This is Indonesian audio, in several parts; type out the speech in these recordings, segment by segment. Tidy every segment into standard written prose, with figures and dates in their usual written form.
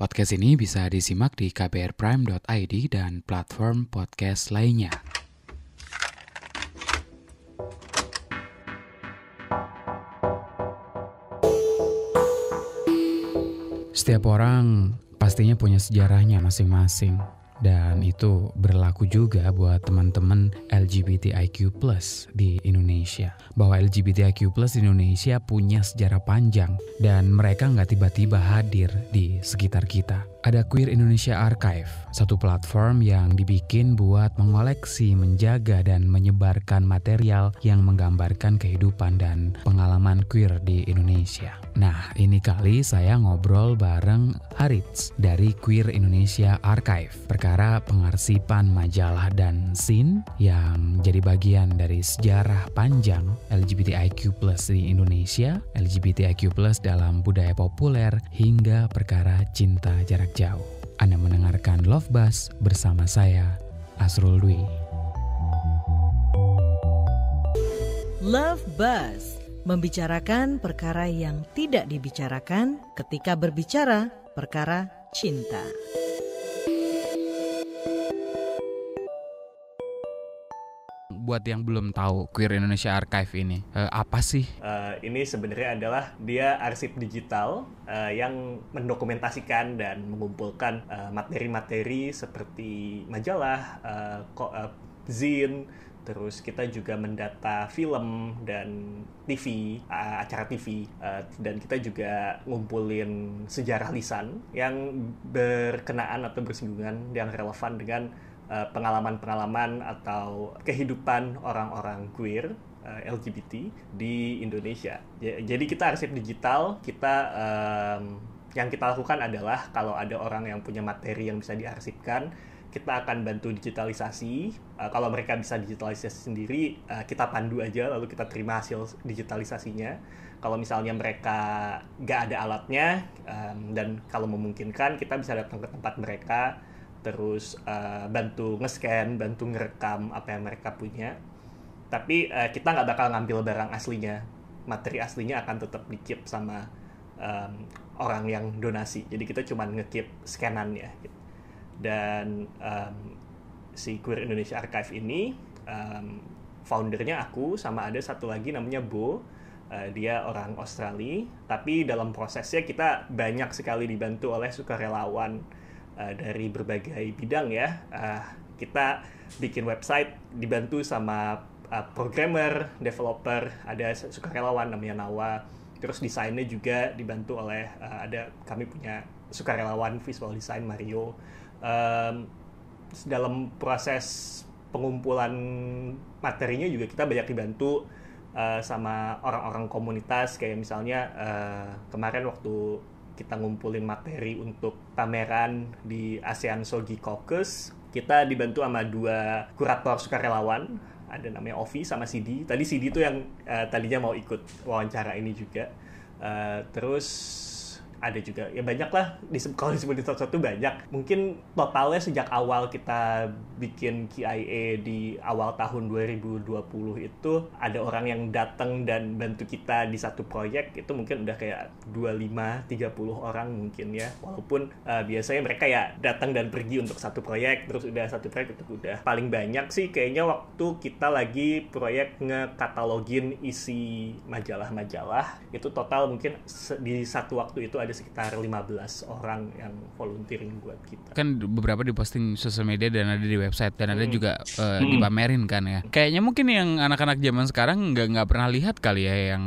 Podcast ini bisa disimak di kbrprime.id dan platform podcast lainnya. Setiap orang pastinya punya sejarahnya masing-masing. Dan itu berlaku juga buat teman-teman LGBTIQ+ di Indonesia. Bahwa LGBTIQ+ di Indonesia punya sejarah panjang dan mereka nggak tiba-tiba hadir di sekitar kita. Ada Queer Indonesia Archive, satu platform yang dibikin buat mengoleksi, menjaga, dan menyebarkan material yang menggambarkan kehidupan dan pengalaman queer di Indonesia. Nah, ini kali saya ngobrol bareng Harits dari Queer Indonesia Archive, perkara pengarsipan majalah dan scene yang jadi bagian dari sejarah panjang LGBTIQ+ di Indonesia, LGBTIQ+ dalam budaya populer, hingga perkara cinta jarak jauh. Anda mendengarkan Love Buzz bersama saya, Asrul Dwi. Love Buzz, membicarakan perkara yang tidak dibicarakan ketika berbicara perkara cinta. Buat yang belum tahu Queer Indonesia Archive ini, apa sih? Ini sebenarnya adalah dia arsip digital yang mendokumentasikan dan mengumpulkan materi-materi seperti majalah, zine, terus kita juga mendata film dan TV, acara TV, dan kita juga ngumpulin sejarah lisan yang berkenaan atau bersinggungan yang relevan dengan pengalaman-pengalaman atau kehidupan orang-orang queer LGBT di Indonesia. Jadi kita arsip digital, yang kita lakukan adalah kalau ada orang yang punya materi yang bisa diarsipkan, kita akan bantu digitalisasi. Kalau mereka bisa digitalisasi sendiri, kita pandu aja lalu kita terima hasil digitalisasinya. Kalau misalnya mereka nggak ada alatnya, dan kalau memungkinkan kita bisa datang ke tempat mereka, terus bantu nge-scan, bantu ngerekam apa yang mereka punya. Tapi kita nggak bakal ngambil barang aslinya. Materi aslinya akan tetap di-keep sama orang yang donasi. Jadi kita cuma nge-keep scanannya. Gitu. Dan si Queer Indonesia Archive ini, foundernya aku, sama ada satu lagi namanya Bo. Dia orang Australia. Tapi dalam prosesnya kita banyak sekali dibantu oleh sukarelawan dari berbagai bidang ya. Kita bikin website dibantu sama programmer, developer, ada sukarelawan namanya Nawa. Terus desainnya juga dibantu oleh kami punya sukarelawan visual design Mario. Dalam proses pengumpulan materinya juga kita banyak dibantu sama orang-orang komunitas, kayak misalnya kemarin waktu kita ngumpulin materi untuk pameran di ASEAN Shogi Caucus, kita dibantu sama 2 kurator sukarelawan, ada namanya Ovi sama Sidi. Tadi Sidi tuh yang tadinya mau ikut wawancara ini juga. Terus ada juga, ya banyak lah, kalau disebutin satu-satu banyak. Mungkin totalnya sejak awal kita bikin KIA di awal tahun 2020 itu, ada orang yang datang dan bantu kita di satu proyek, itu mungkin udah kayak 25-30 orang mungkin ya. Walaupun biasanya mereka ya datang dan pergi untuk satu proyek, terus udah satu proyek itu udah. Paling banyak sih kayaknya waktu kita lagi proyek ngekatalogin isi majalah-majalah, itu total mungkin di satu waktu itu ada sekitar 15 orang yang volunteering buat kita. Kan beberapa diposting sosial media dan ada di website dan ada juga dipamerin kan ya. Kayaknya mungkin yang anak-anak zaman sekarang nggak pernah lihat kali ya, yang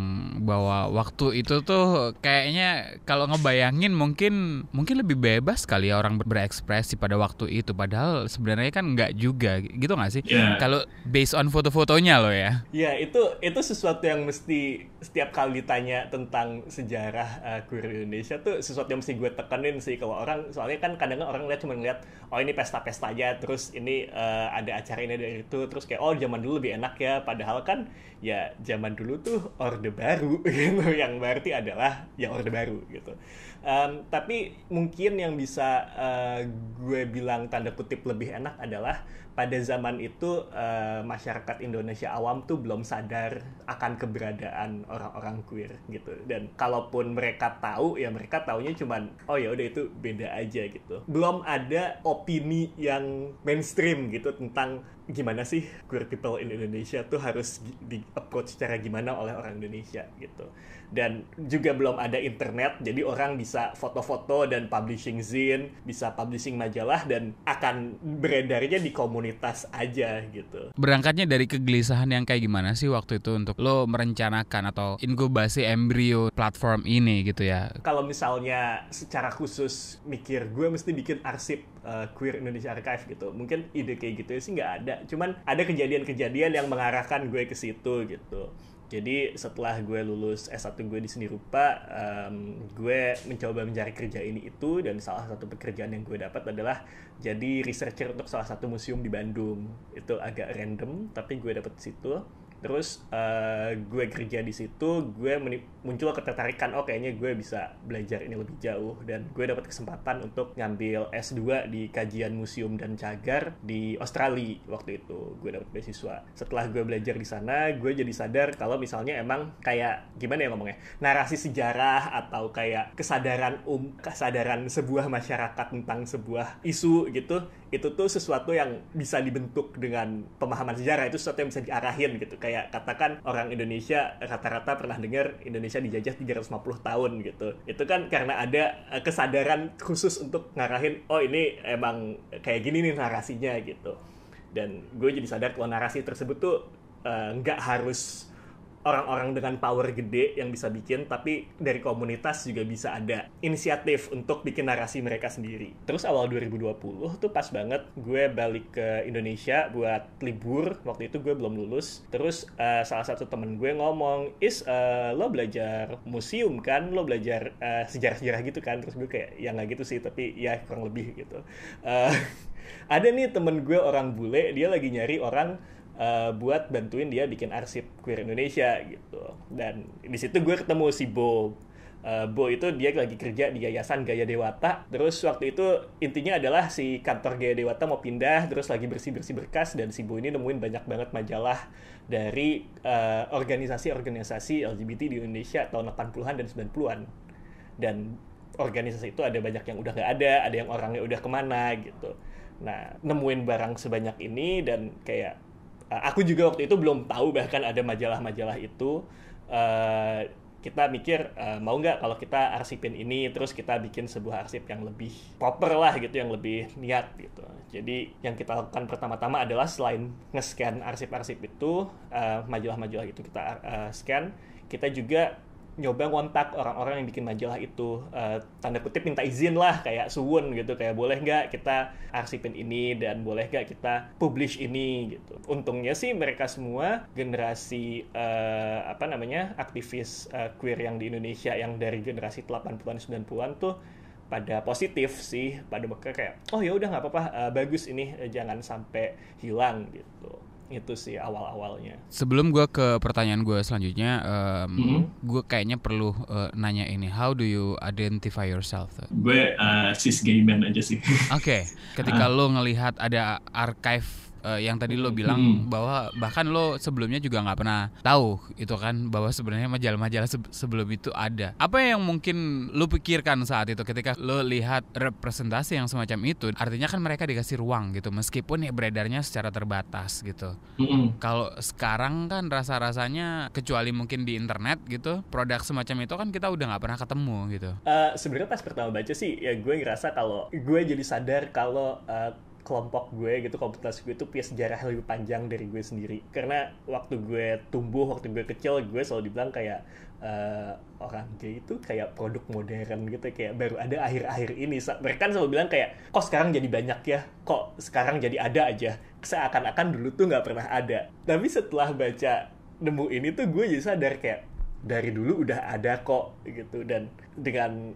bahwa waktu itu tuh kayaknya kalau ngebayangin mungkin lebih bebas kali ya orang berekspresi pada waktu itu. Padahal sebenarnya kan nggak juga, gitu nggak sih? Yeah. Kalau based on foto-fotonya loh ya. Ya, itu sesuatu yang mesti setiap kali ditanya tentang sejarah queer Indonesia tuh sesuatu yang mesti gue tekenin sih. Kalau orang, soalnya kan kadang orang cuma ngeliat oh ini pesta-pesta aja, terus ini ada acara ini dari itu, terus kayak oh zaman dulu lebih enak ya, padahal kan ya zaman dulu tuh orde baru gitu, yang berarti adalah yang orde baru gitu. Tapi mungkin yang bisa gue bilang tanda kutip lebih enak adalah pada zaman itu masyarakat Indonesia awam tuh belum sadar akan keberadaan orang-orang queer gitu. Dan kalaupun mereka tahu ya mereka taunya cuman oh ya udah itu beda aja gitu. Belum ada opini yang mainstream gitu tentang gimana sih queer people in Indonesia tuh harus di approach secara gimana oleh orang Indonesia gitu. Dan juga belum ada internet, jadi orang bisa foto-foto dan publishing zine, bisa publishing majalah, dan akan beredarnya di komunitas aja gitu. Berangkatnya dari kegelisahan yang kayak gimana sih waktu itu untuk lo merencanakan atau inkubasi embrio platform ini gitu ya? Kalau misalnya secara khusus mikir gue mesti bikin arsip Queer Indonesia Archive gitu, mungkin ide kayak gitu sih nggak ada. Cuman ada kejadian-kejadian yang mengarahkan gue ke situ gitu. Jadi setelah gue lulus S1 gue di seni rupa, gue mencoba mencari kerja ini itu, dan salah satu pekerjaan yang gue dapat adalah jadi researcher untuk salah satu museum di Bandung. Itu agak random, tapi gue dapat di situ. Terus gue kerja di situ, gue muncul ketertarikan, oh kayaknya gue bisa belajar ini lebih jauh, dan gue dapat kesempatan untuk ngambil S2 di kajian museum dan cagar di Australia waktu itu. Gue dapat beasiswa. Setelah gue belajar di sana, gue jadi sadar kalau misalnya emang kayak gimana ya ngomongnya, narasi sejarah atau kayak kesadaran sebuah masyarakat tentang sebuah isu gitu, itu tuh sesuatu yang bisa dibentuk dengan pemahaman sejarah. Itu sesuatu yang bisa diarahin gitu. Kayak katakan orang Indonesia rata-rata pernah dengar Indonesia dijajah 350 tahun gitu. Itu kan karena ada kesadaran khusus untuk ngarahin, oh ini emang kayak gini nih narasinya gitu. Dan gue jadi sadar kalau narasi tersebut tuh nggak harus orang-orang dengan power gede yang bisa bikin, tapi dari komunitas juga bisa ada inisiatif untuk bikin narasi mereka sendiri. Terus awal 2020 tuh pas banget gue balik ke Indonesia buat libur. Waktu itu gue belum lulus. Terus salah satu temen gue ngomong, lo belajar museum kan? Lo belajar sejarah-sejarah gitu kan? Terus gue kayak, ya nggak gitu sih, tapi ya kurang lebih gitu. Ada nih temen gue orang bule, dia lagi nyari orang buat bantuin dia bikin arsip queer Indonesia gitu. Dan di situ gue ketemu si Bo. Bo itu dia lagi kerja di Yayasan Gaya Dewata. Terus waktu itu intinya adalah si kantor Gaya Dewata mau pindah, terus lagi bersih-bersih berkas, dan si Bo ini nemuin banyak banget majalah dari organisasi-organisasi LGBT di Indonesia tahun 80-an dan 90-an. Dan organisasi itu ada banyak yang udah nggak ada yang orangnya udah kemana gitu. Nah, nemuin barang sebanyak ini, dan kayak aku juga waktu itu belum tahu bahkan ada majalah-majalah itu. Kita mikir mau nggak kalau kita arsipin ini, terus kita bikin sebuah arsip yang lebih proper lah gitu, yang lebih niat gitu. Jadi yang kita lakukan pertama-tama adalah selain nge-scan arsip-arsip itu, majalah-majalah itu kita scan, kita juga nyoba ngontak orang-orang yang bikin majalah itu, tanda kutip minta izin lah, kayak suwun gitu, kayak boleh nggak kita arsipin ini, dan boleh nggak kita publish ini gitu. Untungnya sih mereka semua generasi aktivis queer yang di Indonesia yang dari generasi 80-an 90-an tuh pada positif sih, pada mereka kayak oh ya udah nggak apa-apa, bagus ini, jangan sampai hilang gitu. Itu sih awal-awalnya. Sebelum gue ke pertanyaan gue selanjutnya, gue kayaknya perlu nanya ini. How do you identify yourself? Gue cis gay man aja sih. Oke. Ketika lo ngelihat ada archive yang tadi lo bilang bahwa bahkan lo sebelumnya juga nggak pernah tahu itu kan, bahwa sebenarnya majalah-majalah sebelum itu ada. Apa yang mungkin lo pikirkan saat itu ketika lo lihat representasi yang semacam itu? Artinya kan mereka dikasih ruang gitu, meskipun ya beredarnya secara terbatas gitu. Kalau sekarang kan rasa-rasanya kecuali mungkin di internet gitu, produk semacam itu kan kita udah nggak pernah ketemu gitu. Sebenarnya pas pertama baca sih ya gue ngerasa kalau gue jadi sadar kalau kelompok gue gitu, komunitas gue itu punya sejarah lebih panjang dari gue sendiri. Karena waktu gue tumbuh, waktu gue kecil, gue selalu dibilang kayak orang gay itu kayak produk modern gitu, kayak baru ada akhir-akhir ini. Mereka kan selalu bilang kayak, kok sekarang jadi banyak ya, kok sekarang jadi ada aja, seakan-akan dulu tuh nggak pernah ada. Tapi setelah baca nemu ini tuh gue jadi sadar kayak dari dulu udah ada kok gitu. Dan dengan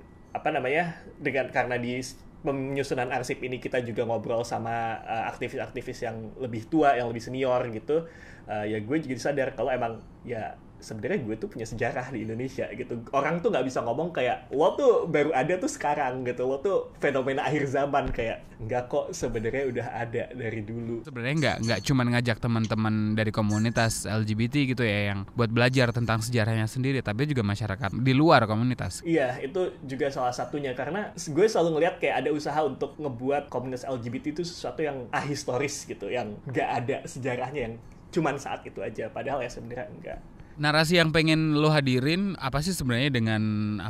dengan karena di penyusunan arsip ini kita juga ngobrol sama aktivis-aktivis yang lebih tua, yang lebih senior gitu, ya gue jadi sadar kalau emang ya sebenarnya gue tuh punya sejarah di Indonesia gitu. Orang tuh nggak bisa ngomong kayak lo tuh baru ada tuh sekarang gitu, lo tuh fenomena akhir zaman, kayak nggak kok, sebenarnya udah ada dari dulu. Sebenarnya nggak cuman ngajak teman-teman dari komunitas LGBT gitu ya yang buat belajar tentang sejarahnya sendiri, tapi juga masyarakat di luar komunitas. Iya, itu juga salah satunya, karena gue selalu ngelihat kayak ada usaha untuk ngebuat komunitas LGBT itu sesuatu yang ahistoris gitu, yang nggak ada sejarahnya, yang cuman saat itu aja, padahal ya sebenarnya enggak. Narasi yang pengen lo hadirin apa sih sebenarnya dengan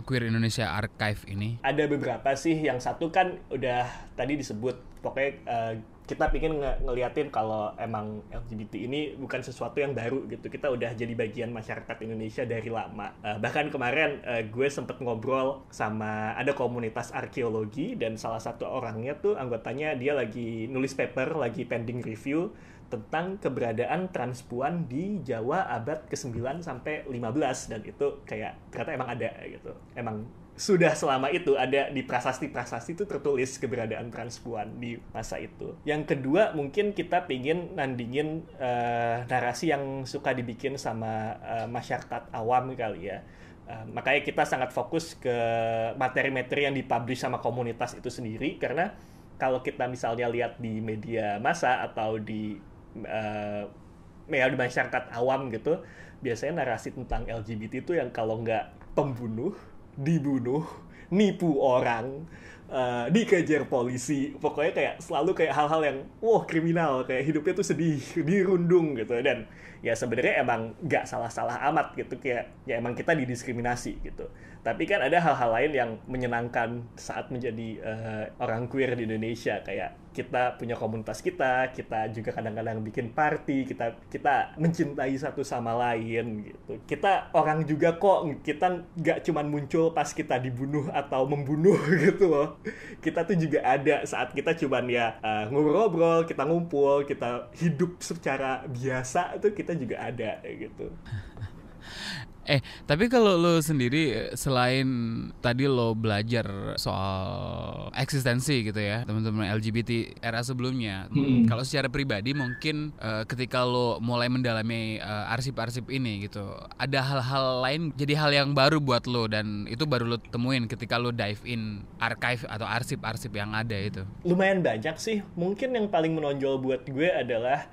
Queer Indonesia Archive ini? Ada beberapa sih, yang satu kan udah tadi disebut, pokoknya kita pengen ngeliatin kalau emang LGBT ini bukan sesuatu yang baru gitu, kita udah jadi bagian masyarakat Indonesia dari lama. Bahkan kemarin gue sempet ngobrol sama ada komunitas arkeologi, dan salah satu orangnya tuh anggotanya dia lagi nulis paper, lagi pending review tentang keberadaan transpuan di Jawa abad ke-9 sampai 15, dan itu kayak ternyata emang ada gitu. Emang sudah selama itu ada di prasasti-prasasti itu tertulis keberadaan transpuan di masa itu. Yang kedua, mungkin kita pengen nandingin narasi yang suka dibikin sama masyarakat awam kali ya. Makanya kita sangat fokus ke materi-materi yang dipublish sama komunitas itu sendiri, karena kalau kita misalnya lihat di media massa atau di masyarakat awam gitu, biasanya narasi tentang LGBT itu yang kalau nggak pembunuh, dibunuh, nipu orang, dikejar polisi, pokoknya kayak selalu kayak hal-hal yang kriminal, kayak hidupnya tuh sedih, dirundung gitu. Dan ya sebenarnya emang nggak salah-salah amat gitu, kayak ya emang kita didiskriminasi gitu. Tapi kan ada hal-hal lain yang menyenangkan saat menjadi orang queer di Indonesia, kayak kita punya komunitas kita juga kadang-kadang bikin party, kita mencintai satu sama lain gitu. Kita orang juga kok, kita nggak cuman muncul pas kita dibunuh atau membunuh gitu loh. Kita tuh juga ada saat kita cuman ya ngobrol-ngobrol, kita ngumpul, kita hidup secara biasa, itu kita juga ada gitu. Tapi kalau lo sendiri, selain tadi lo belajar soal eksistensi gitu ya teman-teman LGBT era sebelumnya, kalau secara pribadi mungkin ketika lo mulai mendalami arsip-arsip ini gitu, ada hal-hal lain jadi hal yang baru buat lo, dan itu baru lo temuin ketika lo dive in archive atau arsip-arsip yang ada itu? Lumayan banyak sih. Mungkin yang paling menonjol buat gue adalah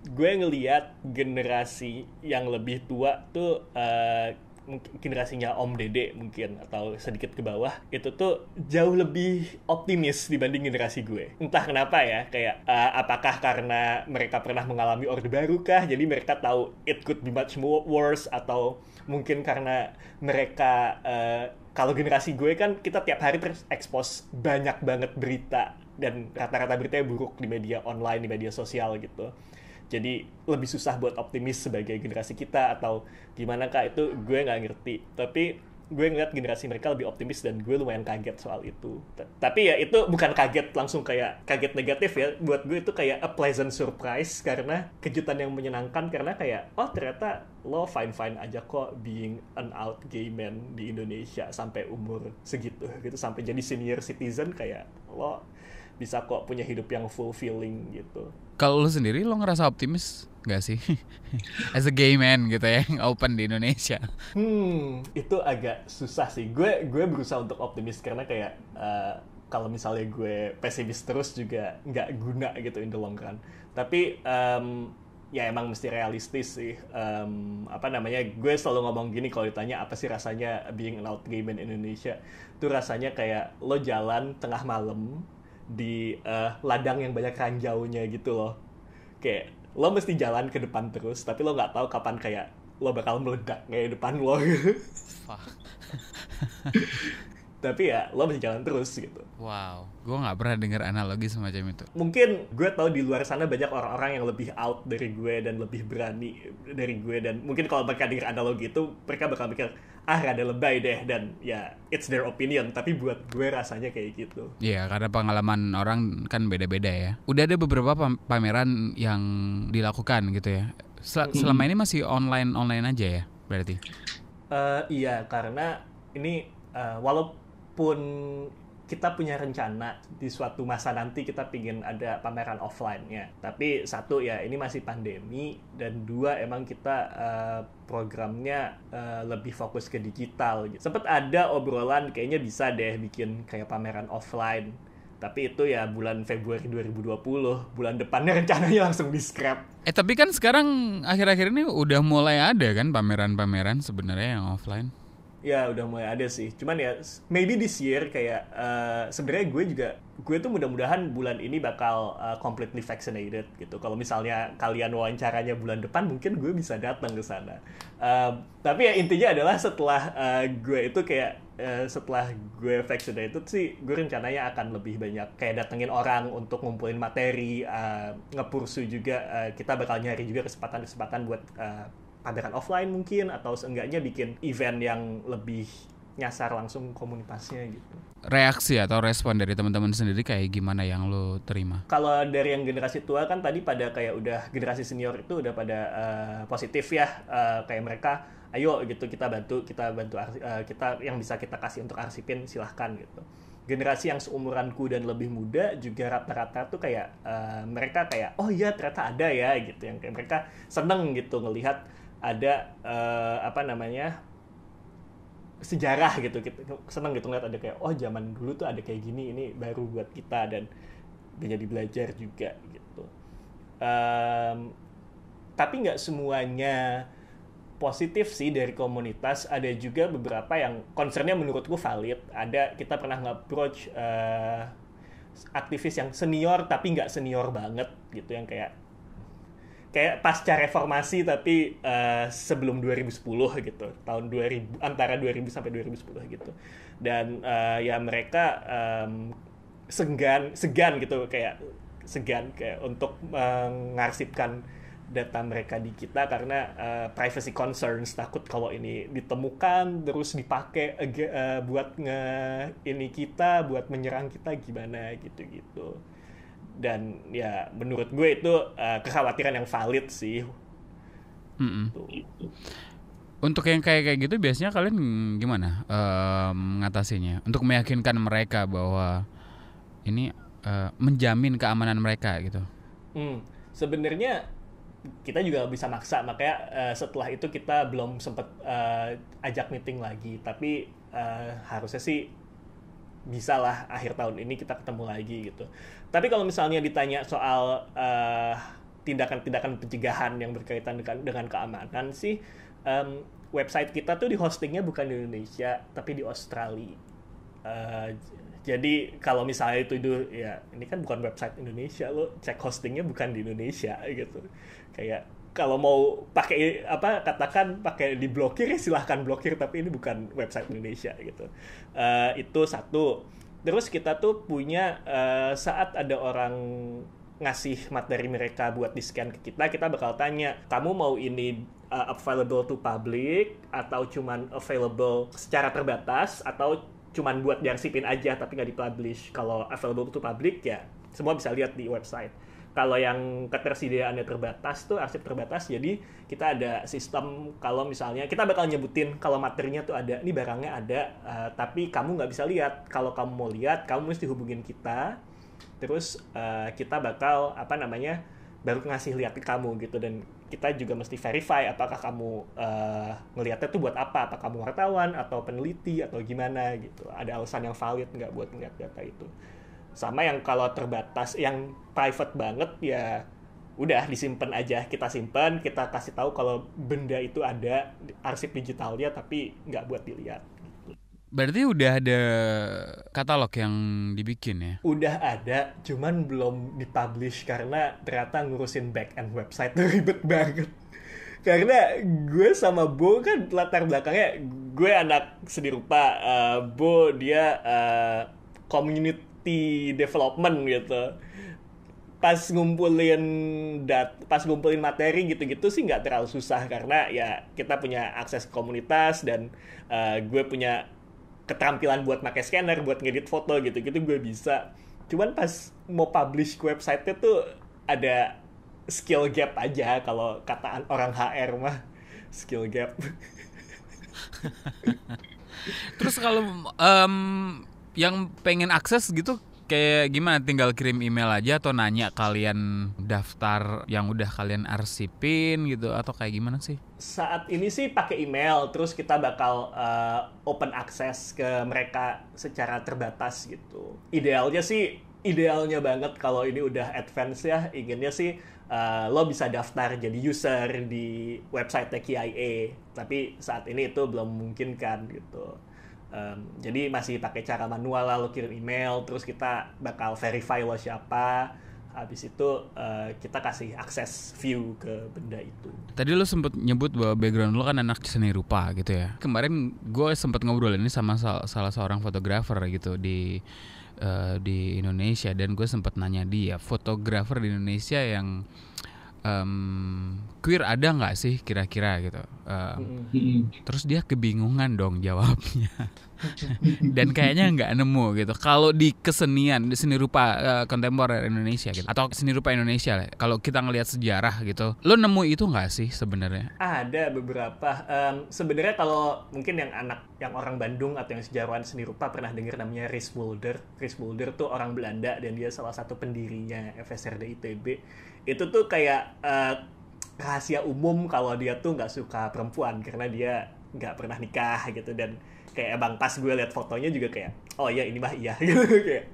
gue ngelihat generasi yang lebih tua tuh, generasinya Om Dede mungkin atau sedikit ke bawah, itu tuh jauh lebih optimis dibanding generasi gue. Entah kenapa ya, kayak apakah karena mereka pernah mengalami Orde Baru kah, jadi mereka tahu it could be much worse, atau mungkin karena mereka kalau generasi gue kan kita tiap hari terekspos banyak banget berita, dan rata-rata beritanya buruk di media online, di media sosial gitu. Jadi lebih susah buat optimis sebagai generasi kita, atau gimana kah, itu gue nggak ngerti. Tapi gue ngeliat generasi mereka lebih optimis, dan gue lumayan kaget soal itu. Tapi ya itu bukan kaget langsung kayak kaget negatif ya. Buat gue itu kayak a pleasant surprise, karena kejutan yang menyenangkan, karena kayak ternyata lo fine-fine aja kok being an out gay man di Indonesia sampai umur segitu gitu, sampai jadi senior citizen, kayak lo bisa kok punya hidup yang fulfilling gitu. Kalau lo sendiri, lo ngerasa optimis nggak sih as a gay man gitu ya, yang open di Indonesia? Itu agak susah sih. Gue berusaha untuk optimis, karena kayak kalau misalnya gue pesimis terus juga nggak guna gitu in the long run. Tapi ya emang mesti realistis sih. Gue selalu ngomong gini kalau ditanya apa sih rasanya being an out gay man in Indonesia. Itu rasanya kayak lo jalan tengah malam di ladang yang banyak ranjaunya gitu loh. Kayak lo mesti jalan ke depan terus, tapi lo nggak tahu kapan kayak lo bakal meledak kayak depan lo gitu. Tapi ya lo mesti jalan terus gitu. Wow, gue nggak pernah dengar analogi semacam itu. Mungkin gue tahu di luar sana banyak orang-orang yang lebih out dari gue dan lebih berani dari gue, dan mungkin kalau mereka dengar analogi itu mereka bakal mikir rada lebay deh, dan ya it's their opinion. Tapi buat gue rasanya kayak gitu. Iya, karena pengalaman orang kan beda-beda ya. Udah ada beberapa pameran yang dilakukan gitu ya. Selama ini masih online aja ya berarti? Iya, karena ini walaupun kita punya rencana di suatu masa nanti kita pingin ada pameran offline-nya. Tapi satu ya ini masih pandemi, dan dua emang kita programnya lebih fokus ke digital. Sempet ada obrolan kayaknya bisa deh bikin kayak pameran offline. Tapi itu ya bulan Februari 2020, bulan depannya rencananya langsung di-scrap. Tapi kan sekarang akhir-akhir ini udah mulai ada kan pameran-pameran sebenarnya yang offline. Ya udah mulai ada sih, cuman ya maybe this year kayak sebenarnya gue tuh mudah-mudahan bulan ini bakal completely vaccinated gitu. Kalau misalnya kalian wawancaranya bulan depan, mungkin gue bisa datang ke sana. Tapi ya intinya adalah setelah gue itu kayak setelah gue vaccinated sih, gue rencananya akan lebih banyak kayak datengin orang untuk ngumpulin materi, ngepursu juga. Kita bakal nyari juga kesempatan buat pameran offline mungkin, atau seenggaknya bikin event yang lebih nyasar langsung komunitasnya gitu. Reaksi atau respon dari teman-teman sendiri kayak gimana yang lo terima? Kalau dari yang generasi tua kan tadi pada kayak udah generasi senior itu udah pada positif ya, kayak mereka ayo gitu kita bantu kita yang bisa kita kasih untuk arsipin silahkan gitu. Generasi yang seumuranku dan lebih muda juga rata-rata tuh kayak mereka kayak oh iya ternyata ada ya gitu, yang kayak mereka seneng gitu ngelihat ada sejarah gitu, seneng gitu ngeliat ada kayak oh zaman dulu tuh ada kayak gini, ini baru buat kita dan jadi belajar juga gitu. Tapi nggak semuanya positif sih dari komunitas, ada juga beberapa yang concernnya menurutku valid. Kita pernah nge-approach aktivis yang senior tapi nggak senior banget gitu, yang kayak pasca reformasi tapi sebelum 2010 gitu, tahun 2000 antara 2000 sampai 2010 gitu. Dan ya mereka segan gitu, kayak segan kayak untuk mengarsipkan data mereka di kita karena privacy concerns, takut kalau ini ditemukan terus dipakai buat buat menyerang kita gimana gitu. Dan ya menurut gue itu kekhawatiran yang valid sih. Untuk yang kayak gitu biasanya kalian gimana mengatasinya untuk meyakinkan mereka bahwa ini menjamin keamanan mereka gitu? Sebenarnya kita juga bisa maksa, makanya setelah itu kita belum sempat ajak meeting lagi, tapi harusnya sih bisa lah akhir tahun ini kita ketemu lagi gitu. Tapi kalau misalnya ditanya soal tindakan-tindakan pencegahan yang berkaitan dengan keamanan sih, website kita tuh di hostingnya bukan di Indonesia tapi di Australia. Jadi kalau misalnya itu ya ini kan bukan website Indonesia, lo cek hostingnya bukan di Indonesia gitu. Kayak kalau mau pakai katakan pakai diblokir ya silahkan blokir, tapi ini bukan website Indonesia gitu. Itu satu. Terus kita tuh punya saat ada orang ngasih materi mereka buat di-scan ke kita bakal tanya, kamu mau ini available to public atau cuman available secara terbatas atau cuman buat diarsipin aja tapi nggak dipublish. Kalau available to public ya semua bisa lihat di website. Kalau yang ketersediaannya terbatas tuh arsip terbatas, jadi kita ada sistem kalau misalnya kita bakal nyebutin kalau materinya tuh ada, ini barangnya ada, tapi kamu nggak bisa lihat. Kalau kamu mau lihat, kamu mesti hubungin kita, terus kita bakal baru ngasih lihat ke kamu gitu, dan kita juga mesti verify apakah kamu ngelihatnya tuh buat apa kamu wartawan atau peneliti atau gimana gitu, ada alasan yang valid nggak buat ngeliat data itu. Sama yang kalau terbatas, yang private banget ya udah disimpan aja, kita simpan, kita kasih tahu kalau benda itu ada arsip digitalnya tapi nggak buat dilihat. Berarti udah ada katalog yang dibikin ya? Udah ada, cuman belum dipublish karena ternyata ngurusin back end website tuh ribet banget. Karena gue sama Bo kan latar belakangnya, gue anak seni rupa, Bo dia community development gitu. Pas ngumpulin materi gitu-gitu sih nggak terlalu susah karena ya kita punya akses ke komunitas dan gue punya keterampilan buat pakai scanner, buat ngedit foto gitu-gitu gue bisa. Cuman pas mau publish ke website-nya tuh ada skill gap aja, kalau kata orang HR mah skill gap. Terus kalau Yang pengen akses gitu kayak gimana, tinggal kirim email aja atau nanya kalian daftar yang udah kalian arsipin gitu, atau kayak gimana sih? Saat ini sih pakai email, terus kita bakal open access ke mereka secara terbatas gitu. Idealnya banget kalau ini udah advance ya, inginnya sih lo bisa daftar jadi user di website KIA, tapi saat ini itu belum memungkinkan gitu. Jadi masih pakai cara manual lah, lo kirim email, terus kita bakal verify lo siapa, habis itu kita kasih akses view ke benda itu. Tadi lo sempet nyebut bahwa background lo kan anak seni rupa gitu ya. Kemarin gue sempet ngobrol ini sama salah seorang fotografer gitu di Indonesia, dan gue sempet nanya dia, fotografer di Indonesia yang queer ada nggak sih kira-kira gitu. Terus dia kebingungan dong jawabnya. Dan kayaknya nggak nemu gitu. Kalau di kesenian, di seni rupa kontemporer Indonesia gitu, atau seni rupa Indonesia lah, kalau kita ngelihat sejarah gitu, lo nemu itu nggak sih sebenarnya? Ada beberapa. Sebenarnya kalau mungkin yang orang Bandung atau yang sejarawan seni rupa pernah dengar namanya Ries Mulder. Ries Mulder tuh orang Belanda dan dia salah satu pendirinya FSRD ITB. Itu tuh kayak rahasia umum kalau dia tuh nggak suka perempuan karena dia nggak pernah nikah gitu. Dan kayak bang pas gue liat fotonya juga kayak, oh iya ini mah iya gitu. kayak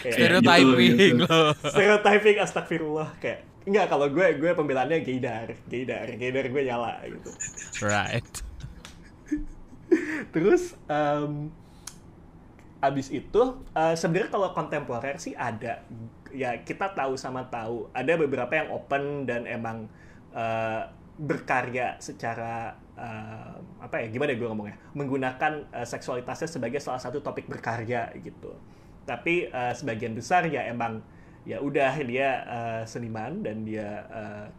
Stereotyping gitu. loh. Stereotyping, astagfirullah. Kayak enggak, kalau gue pembelaannya gaydar gue nyala gitu. Right. Terus abis itu sebenarnya kalau kontemporer sih ada ya, kita tahu ada beberapa yang open dan emang berkarya secara gimana gue ngomongnya, menggunakan seksualitasnya sebagai salah satu topik berkarya gitu. Tapi sebagian besar ya emang ya udah dia seniman dan dia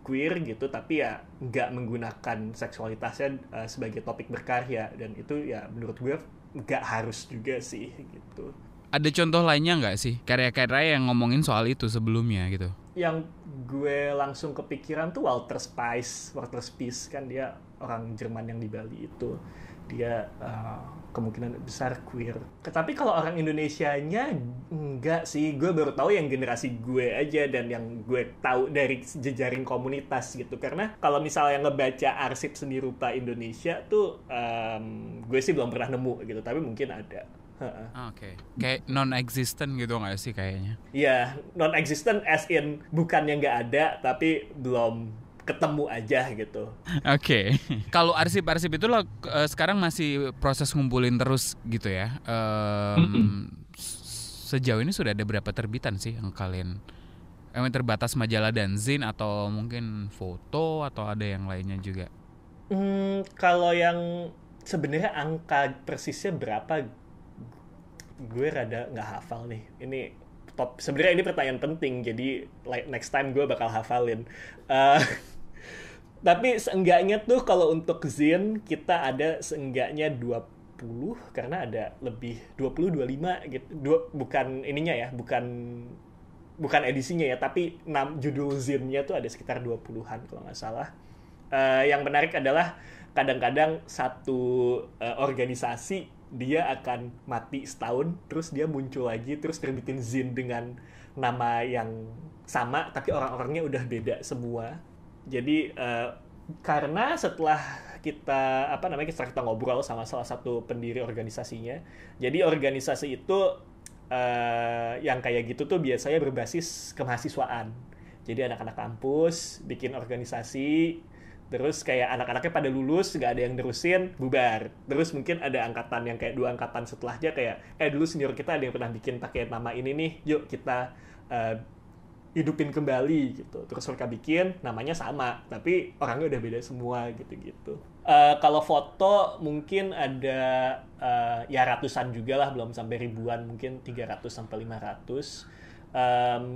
queer gitu, tapi ya nggak menggunakan seksualitasnya sebagai topik berkarya, dan itu ya menurut gue nggak harus juga sih gitu. Ada contoh lainnya nggak sih karya-karya yang ngomongin soal itu sebelumnya gitu? Yang gue langsung kepikiran tuh Walter Spies kan, dia orang Jerman yang di Bali itu, dia kemungkinan besar queer. Tapi kalau orang Indonesianya enggak sih, gue baru tahu yang generasi gue aja dan yang gue tahu dari jejaring komunitas gitu. Karena kalau misalnya ngebaca arsip seni rupa Indonesia tuh gue sih belum pernah nemu gitu, tapi mungkin ada. Oke. Kayak non-existent gitu nggak sih kayaknya? Iya, non-existent as in bukannya nggak ada, tapi belum ketemu aja gitu. Oke. Kalau arsip-arsip itu lo sekarang masih proses ngumpulin terus gitu ya? Sejauh ini sudah ada berapa terbitan sih yang kalian? Emang terbatas majalah dan zin, atau mungkin foto, atau ada yang lainnya juga? Kalau yang sebenarnya angka persisnya berapa, gue rada nggak hafal nih. Ini top. Sebenarnya ini pertanyaan penting, jadi next time gue bakal hafalin. Tapi seenggaknya tuh kalau untuk zin kita ada seenggaknya 20, karena ada lebih 20-25 gitu. Bukan ininya ya, bukan edisinya ya, tapi judul zinnya tuh ada sekitar 20-an kalau nggak salah. Yang menarik adalah kadang-kadang satu organisasi dia akan mati setahun, terus dia muncul lagi, terus terbitin zin dengan nama yang sama, tapi orang-orangnya udah beda semua. Jadi karena setelah kita kita ngobrol sama salah satu pendiri organisasinya, jadi organisasi itu yang kayak gitu tuh biasanya berbasis kemahasiswaan. Jadi anak-anak kampus bikin organisasi, terus kayak anak-anaknya pada lulus, nggak ada yang nerusin, bubar. Terus mungkin ada angkatan yang kayak 2 angkatan setelahnya kayak, dulu senior kita ada yang pernah bikin pakai nama ini nih, yuk kita hidupin kembali gitu. Terus mereka bikin, namanya sama, tapi orangnya udah beda semua gitu-gitu. Kalau foto mungkin ada ya ratusan juga lah, belum sampai ribuan, mungkin 300-500.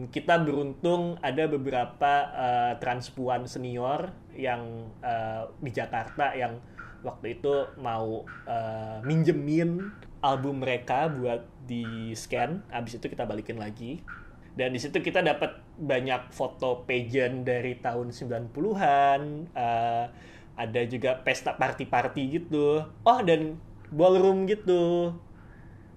Kita beruntung ada beberapa transpuan senior yang di Jakarta yang waktu itu mau minjemin album mereka buat di scan, abis itu kita balikin lagi. Dan di situ kita dapat banyak foto pageant dari tahun 90-an, ada juga pesta party-party gitu. Oh, dan ballroom gitu.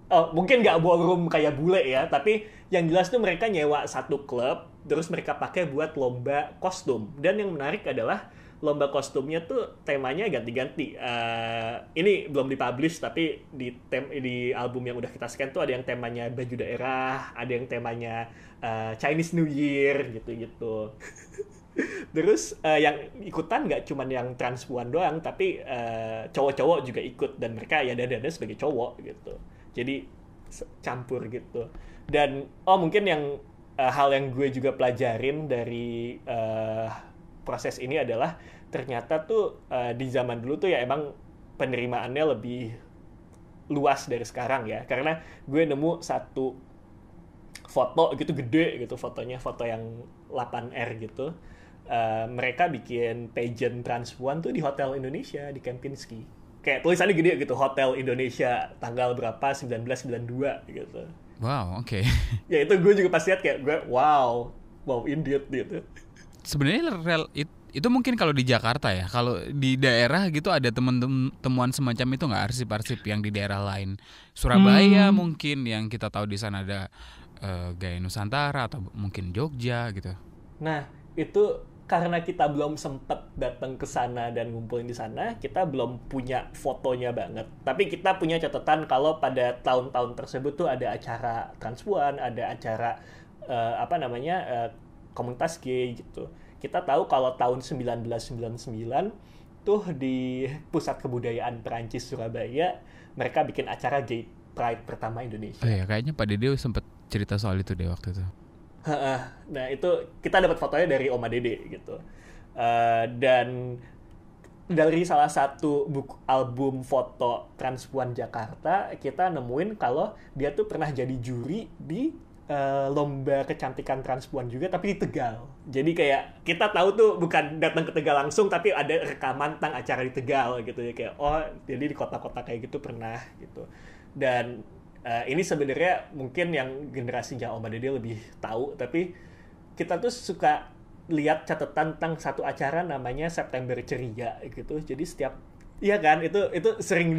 mungkin nggak ballroom kayak bule ya, tapi yang jelas tuh mereka nyewa satu klub, terus mereka pakai buat lomba kostum. Dan yang menarik adalah lomba kostumnya tuh temanya ganti-ganti. Ini belum dipublish, tapi di album yang udah kita scan tuh ada yang temanya baju daerah, ada yang temanya Chinese New Year gitu-gitu. Terus yang ikutan nggak cuman yang transpuan doang, tapi cowok-cowok juga ikut, dan mereka ya dada sebagai cowok gitu. Jadi campur gitu. Dan mungkin yang hal yang gue juga pelajarin dari proses ini adalah ternyata tuh di zaman dulu tuh ya emang penerimaannya lebih luas dari sekarang ya. Karena gue nemu satu foto gitu gede gitu, fotonya foto yang 8R gitu. Mereka bikin pageant transpuan tuh di Hotel Indonesia di Kempinski. Kayak tulisannya gede gitu, Hotel Indonesia tanggal berapa, 1992 gitu. Wow, oke. Ya itu gue juga pas lihat kayak gue wow indeed gitu. Sebenarnya itu mungkin kalau di Jakarta ya, kalau di daerah gitu ada temuan semacam itu nggak, arsip-arsip yang di daerah lain? Surabaya mungkin yang kita tahu di sana ada Gaya Nusantara, atau mungkin Jogja gitu. Nah itu karena kita belum sempet datang ke sana dan ngumpulin di sana, kita belum punya fotonya banget. Tapi kita punya catatan kalau pada tahun-tahun tersebut tuh ada acara transpuan, ada acara komunitas gay gitu. Kita tahu kalau tahun 1999 tuh di Pusat Kebudayaan Perancis Surabaya, mereka bikin acara Gay Pride pertama Indonesia. Oh iya, kayaknya Pak Dede sempet cerita soal itu deh waktu itu. Nah itu kita dapat fotonya dari Oma Dede gitu. Dan dari salah satu album foto transpuan Jakarta, kita nemuin kalau dia tuh pernah jadi juri di lomba kecantikan transpuan juga, tapi di Tegal. Jadi kayak kita tahu tuh bukan datang ke Tegal langsung, tapi ada rekaman tentang acara di Tegal gitu ya, kayak jadi di kota-kota kayak gitu pernah gitu. Dan ini sebenarnya mungkin yang generasinya Om Dede lebih tahu, tapi kita tuh suka lihat catatan tentang satu acara namanya September Ceria gitu. Jadi iya kan, itu sering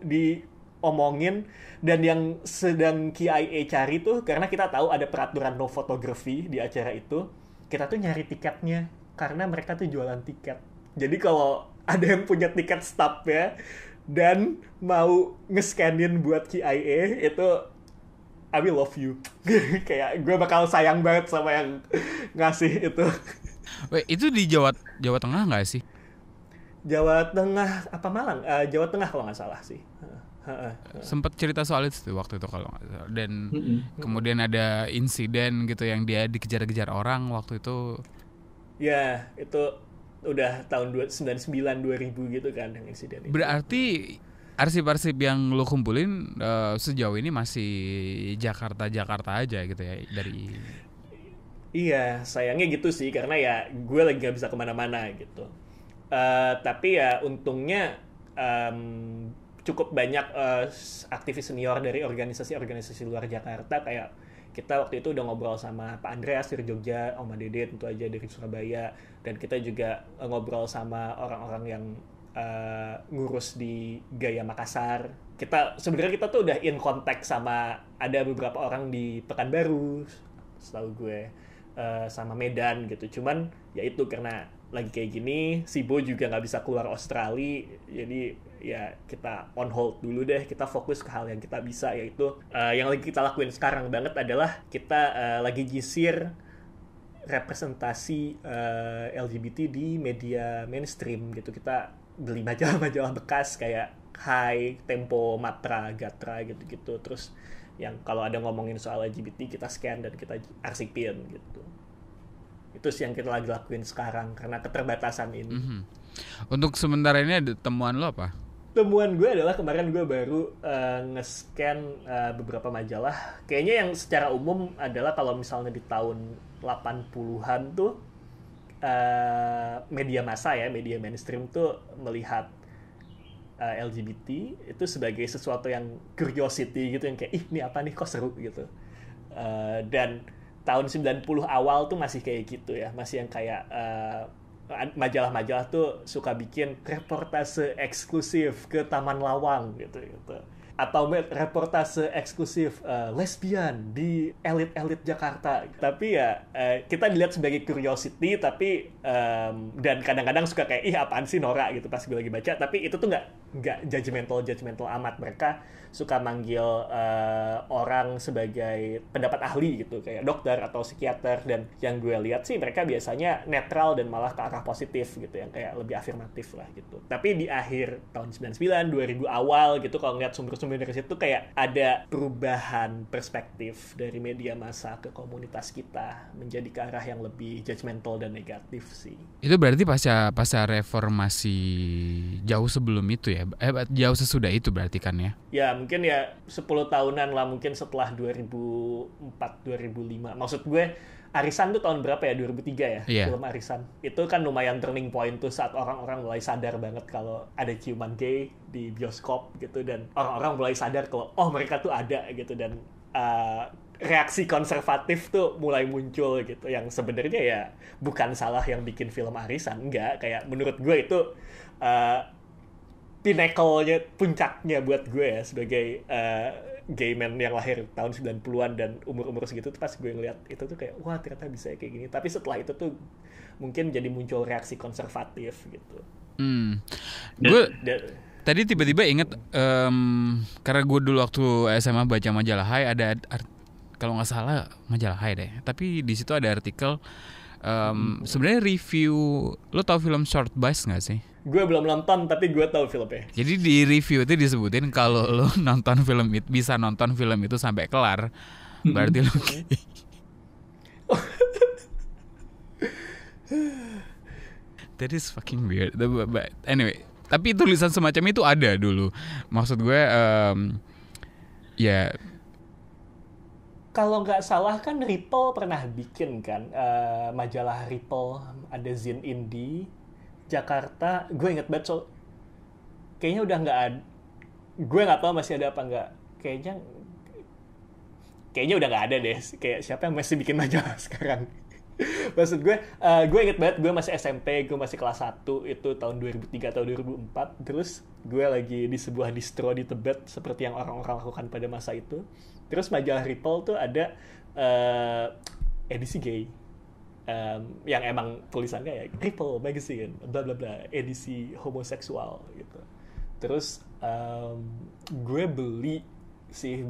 diomongin, dan yang sedang KIA cari tuh, karena kita tahu ada peraturan no photography di acara itu, kita tuh nyari tiketnya karena mereka tuh jualan tiket. Jadi kalau ada yang punya tiket stub ya dan mau nge-scanin buat KIA, itu I will love you. Kayak gue bakal sayang banget sama yang ngasih itu. Wait, itu di Jawa Tengah nggak sih? Jawa Tengah apa Malang? Jawa Tengah kalau nggak salah sih. Sempat cerita soal itu waktu itu kalau nggak salah. Dan kemudian ada insiden gitu yang dia dikejar-kejar orang waktu itu. Ya, itu udah tahun 99-2000 gitu kan yang insiden itu. Berarti arsip-arsip yang lo kumpulin sejauh ini masih Jakarta aja gitu ya dari. Iya, sayangnya gitu sih, karena ya gue lagi gak bisa kemana-mana gitu. Tapi ya untungnya cukup banyak aktivis senior dari organisasi-organisasi luar Jakarta. Kayak kita waktu itu udah ngobrol sama Pak Andreas dari Jogja, Oma Dede tentu aja dari Surabaya, dan kita juga ngobrol sama orang-orang yang ngurus di Gaya Makassar. Sebenarnya kita tuh udah in contact sama ada beberapa orang di Pekanbaru, setahu gue, sama Medan gitu. Cuman ya itu karena lagi kayak gini, Sibo juga nggak bisa keluar Australia, jadi ya kita on hold dulu deh, kita fokus ke hal yang kita bisa, yaitu yang lagi kita lakuin sekarang banget adalah kita lagi nyisir representasi LGBT di media mainstream gitu. Kita beli majalah-majalah bekas kayak Hai, Tempo, Matra, Gatra gitu-gitu. Terus yang kalau ada ngomongin soal LGBT kita scan dan kita arsipin gitu. Itu sih yang kita lagi lakuin sekarang karena keterbatasan ini. Untuk sementara ini ada temuan lo apa? Temuan gue adalah kemarin gue baru nge-scan beberapa majalah. Kayaknya yang secara umum adalah kalau misalnya di tahun 80-an tuh media massa ya, media mainstream tuh melihat LGBT itu sebagai sesuatu yang curiosity gitu, yang kayak ini apa nih kok seru gitu. Dan tahun 90 awal tuh masih kayak gitu ya, masih yang kayak majalah-majalah tuh suka bikin reportase eksklusif ke Taman Lawang gitu. atau reportase eksklusif lesbian di elit-elit Jakarta. Tapi ya kita dilihat sebagai curiosity, tapi dan kadang-kadang suka kayak ih apaan sih norak gitu pas gue lagi baca. Tapi itu tuh nggak judgmental amat. Mereka suka manggil orang sebagai pendapat ahli gitu, kayak dokter atau psikiater, dan yang gue lihat sih mereka biasanya netral dan malah ke arah positif gitu, yang kayak lebih afirmatif lah gitu. Tapi di akhir tahun 99, 2000 awal gitu, kalau ngeliat sumber-sumber dari situ kayak ada perubahan perspektif dari media massa ke komunitas kita menjadi ke arah yang lebih judgmental dan negatif sih. Itu berarti pasca reformasi jauh sebelum itu ya? Jauh sesudah itu berarti kan ya? Ya mungkin ya 10 tahunan lah, mungkin setelah 2004-2005. Maksud gue Arisan tuh tahun berapa ya? 2003 ya? Yeah. Film Arisan. Itu kan lumayan turning point tuh saat orang-orang mulai sadar banget kalau ada ciuman gay di bioskop gitu, dan orang-orang mulai sadar kalau oh mereka tuh ada gitu, dan reaksi konservatif tuh mulai muncul gitu, yang sebenarnya ya bukan salah yang bikin film Arisan, enggak, kayak menurut gue itu pinnacle-nya, puncaknya buat gue ya sebagai gay man yang lahir tahun 90-an dan umur-umur segitu tuh, pas gue ngeliat itu tuh kayak wah ternyata bisa kayak gini. Tapi setelah itu tuh mungkin jadi muncul reaksi konservatif gitu. Gue tadi tiba-tiba inget karena gue dulu waktu SMA baca majalah Hai, ada kalau nggak salah majalah Hai deh, tapi di situ ada artikel sebenarnya review. Lo tau film Short Bus nggak sih? Gue belum nonton tapi gue tahu filmnya. Jadi di review itu disebutin kalau lo nonton film itu, bisa nonton film itu sampai kelar, berarti lo gay. That is fucking weird. But anyway, tapi tulisan semacam itu ada dulu. Maksud gue ya. Kalau nggak salah kan Ripple pernah bikin kan majalah Ripple, ada zine indie Jakarta. Gue inget banget, kayaknya udah nggak ada. Gue nggak tahu masih ada apa nggak. Kayaknya udah nggak ada deh. Kayak siapa yang masih bikin majalah sekarang? Maksud gue inget banget gue masih SMP, gue masih kelas 1, itu tahun 2003 atau 2004. Terus gue lagi di sebuah distro di Tebet seperti yang orang-orang lakukan pada masa itu. Terus majalah Ripple tuh ada edisi gay, yang emang tulisannya ya Ripple Magazine, bla bla bla, edisi homoseksual gitu. Terus gue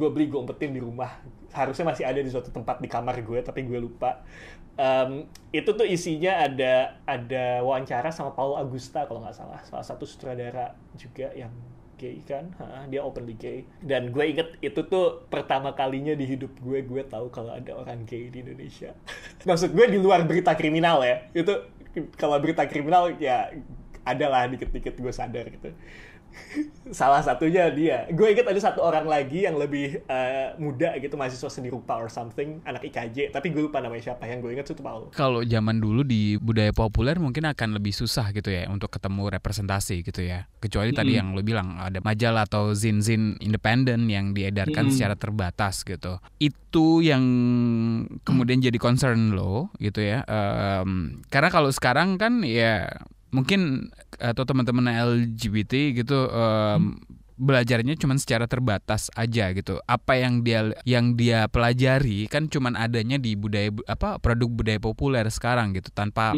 gue umpetin di rumah. Harusnya masih ada di suatu tempat di kamar gue, tapi gue lupa. Itu tuh isinya ada wawancara sama Paul Augusta kalau nggak salah satu sutradara juga yang gay kan, dia openly gay. Dan gue inget itu tuh pertama kalinya di hidup gue tahu kalau ada orang gay di Indonesia. Maksud gue di luar berita kriminal ya, itu kalau berita kriminal ya adalah dikit-dikit gue sadar gitu. Salah satunya dia. Gue inget ada satu orang lagi yang lebih muda gitu, mahasiswa seni rupa or something, anak IKJ, tapi gue lupa namanya siapa. Yang gue inget itu Paul. Kalau zaman dulu di budaya populer mungkin akan lebih susah gitu ya untuk ketemu representasi gitu ya. Kecuali tadi yang lo bilang ada majalah atau zin-zin independen yang diedarkan secara terbatas gitu. Itu yang kemudian jadi concern lo gitu ya. Karena kalau sekarang kan ya mungkin atau teman-teman LGBT gitu belajarnya cuma secara terbatas aja gitu. Apa yang dia pelajari kan cuma adanya di produk budaya populer sekarang gitu, tanpa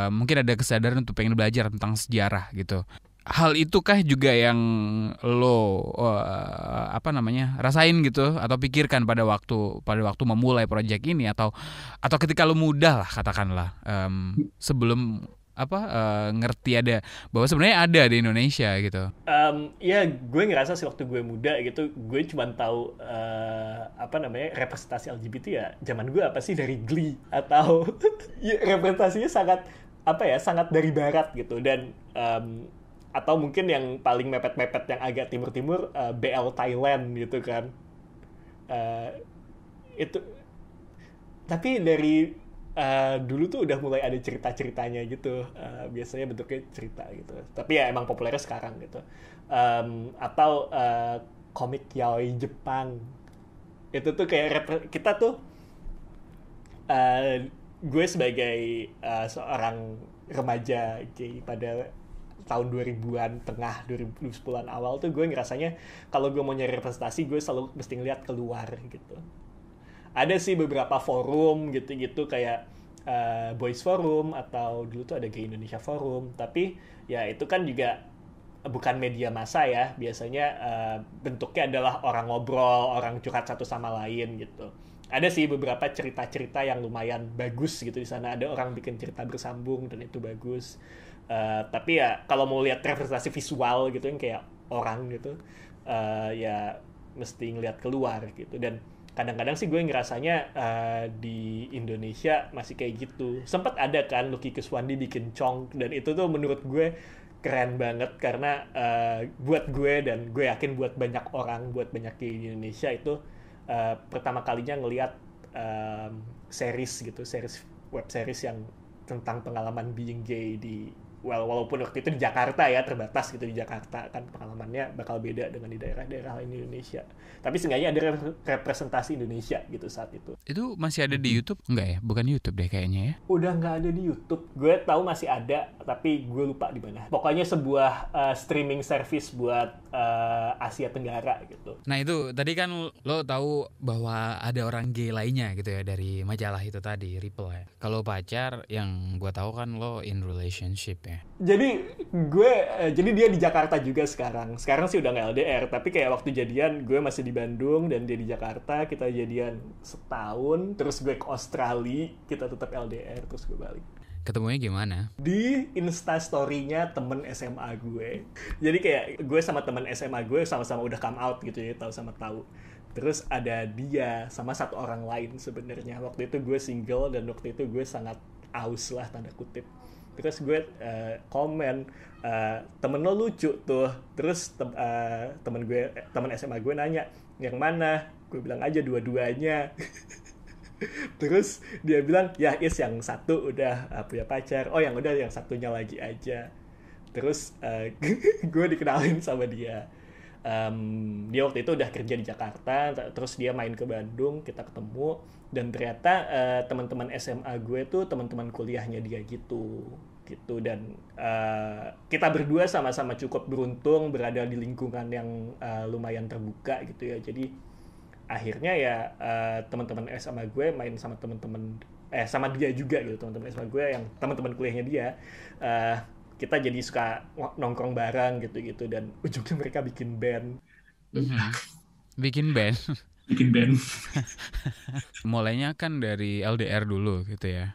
mungkin ada kesadaran untuk pengen belajar tentang sejarah gitu. Hal itukah juga yang lo rasain gitu atau pikirkan pada waktu memulai proyek ini, atau ketika lo muda lah katakanlah, sebelum ngerti ada bahwa sebenarnya ada di Indonesia gitu. Ya gue ngerasa sih waktu gue muda gitu, gue cuma tahu representasi LGBT ya zaman gue apa sih dari Glee, atau ya, representasinya sangat dari barat gitu. Dan atau mungkin yang paling mepet-mepet yang agak timur-timur, BL Thailand gitu kan. Itu tapi dari dulu tuh udah mulai ada cerita-ceritanya gitu, biasanya bentuknya cerita gitu, tapi ya emang populernya sekarang gitu. Atau komik yaoi Jepang, itu tuh kayak kita tuh, gue sebagai seorang remaja gay pada tahun 2000-an tengah, 2010-an awal tuh gue ngerasanya kalau gue mau nyari representasi gue selalu mesti ngeliat keluar gitu. Ada sih beberapa forum gitu-gitu kayak Boys Forum atau dulu tuh ada Gay Indonesia Forum, tapi ya itu kan juga bukan media massa ya, biasanya bentuknya adalah orang ngobrol, orang curhat satu sama lain gitu. Ada sih beberapa cerita-cerita yang lumayan bagus gitu di sana, ada orang bikin cerita bersambung dan itu bagus. Tapi ya kalau mau lihat representasi visual gitu yang kayak orang gitu, ya mesti ngelihat keluar gitu. Dan kadang-kadang sih gue ngerasanya di Indonesia masih kayak gitu. Sempat ada kan Lucky Kuswandi bikin Cong, dan itu tuh menurut gue keren banget karena buat gue dan gue yakin buat banyak orang, buat banyak di Indonesia itu pertama kalinya ngelihat series web series yang tentang pengalaman being gay di walaupun waktu itu di Jakarta ya, terbatas gitu di Jakarta kan, pengalamannya bakal beda dengan di daerah-daerah lain di Indonesia. Tapi seenggaknya ada representasi Indonesia gitu saat itu. Itu masih ada di YouTube? Enggak ya? Bukan YouTube deh kayaknya ya. Udah nggak ada di YouTube. Gue tahu masih ada, tapi gue lupa di mana. Pokoknya sebuah streaming service buat Asia Tenggara gitu. Nah itu tadi kan lo tahu bahwa ada orang gay lainnya gitu ya dari majalah itu tadi, Ripple ya. Kalau pacar yang gue tahu kan lo in relationship ya. Jadi dia di Jakarta juga sekarang. Sekarang sih udah nggak LDR, tapi kayak waktu jadian gue masih di Bandung dan dia di Jakarta. Kita jadian setahun, terus gue ke Australia, kita tetap LDR, terus gue balik. Ketemunya gimana? Di Instastory-nya temen SMA gue. Jadi kayak gue sama temen SMA gue sama-sama udah come out gitu ya, tahu. Terus ada dia sama satu orang lain sebenarnya. Waktu itu gue single dan waktu itu gue sangat aus lah tanda kutip. Terus gue komen, temen lo lucu tuh. Terus temen SMA gue nanya, yang mana? Gue bilang aja dua-duanya. Terus dia bilang, ya Is yang satu udah punya pacar. Oh yang udah yang satunya lagi aja. Terus gue dikenalin sama dia. Dia waktu itu udah kerja di Jakarta, terus dia main ke Bandung, kita ketemu, dan ternyata teman-teman SMA gue tuh teman-teman kuliahnya dia gitu. Dan kita berdua sama-sama cukup beruntung berada di lingkungan yang lumayan terbuka gitu ya. Jadi akhirnya ya teman-teman SMA gue main sama teman-teman sama dia juga gitu, teman-teman SMA gue yang teman-teman kuliahnya dia. Kita jadi suka nongkrong bareng gitu dan ujungnya mereka bikin band. Bikin band. Mulainya kan dari LDR dulu gitu ya.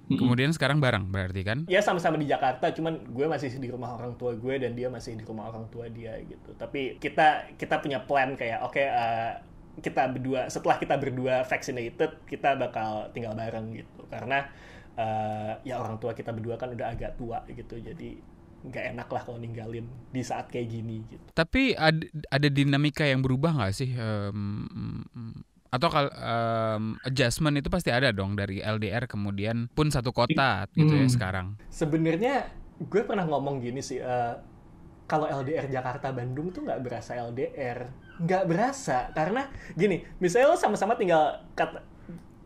Kemudian sekarang bareng berarti kan? Ya sama-sama di Jakarta, cuman gue masih di rumah orang tua gue dan dia masih di rumah orang tua dia gitu. Tapi kita punya plan kayak kita berdua, setelah kita berdua vaccinated, kita bakal tinggal bareng gitu. Karena ya orang tua kita berdua kan udah agak tua gitu, jadi nggak enak lah kalau ninggalin di saat kayak gini gitu. Tapi ada dinamika yang berubah nggak sih? Atau adjustment itu pasti ada dong dari LDR kemudian pun satu kota gitu ya sekarang. Sebenarnya gue pernah ngomong gini sih, kalau LDR Jakarta Bandung tuh nggak berasa LDR, nggak berasa karena gini, misalnya lo sama-sama tinggal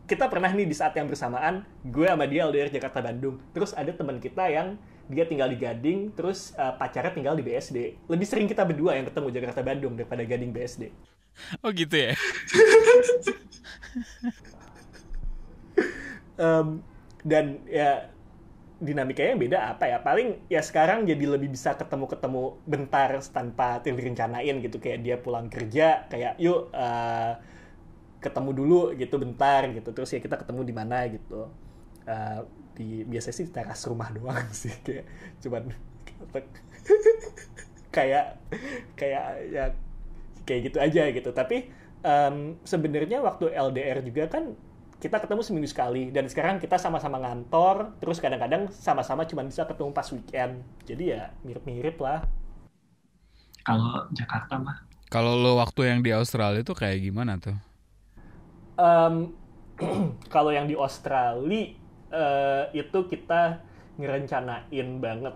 kita pernah nih di saat yang bersamaan, gue sama dia LDR Jakarta Bandung, terus ada teman kita yang dia tinggal di Gading, terus pacarnya tinggal di BSD. Lebih sering kita berdua yang ketemu Jakarta Bandung daripada Gading BSD. Oh gitu ya. Dan ya dinamikanya beda apa ya? Paling ya sekarang jadi lebih bisa ketemu bentar tanpa direncanain gitu, kayak dia pulang kerja kayak yuk ketemu dulu gitu bentar gitu, terus ya kita ketemu di mana gitu. Biasanya sih teras rumah doang sih, kayak cuman kayak ya kayak gitu aja gitu. Tapi sebenarnya waktu LDR juga kan kita ketemu seminggu sekali, dan sekarang kita sama-sama ngantor, terus kadang-kadang sama-sama cuma bisa ketemu pas weekend. Jadi ya mirip-mirip lah. Kalau Jakarta mah. Kalau lo waktu yang di Australia itu kayak gimana tuh? Kalau yang di Australia itu kita ngerencanain banget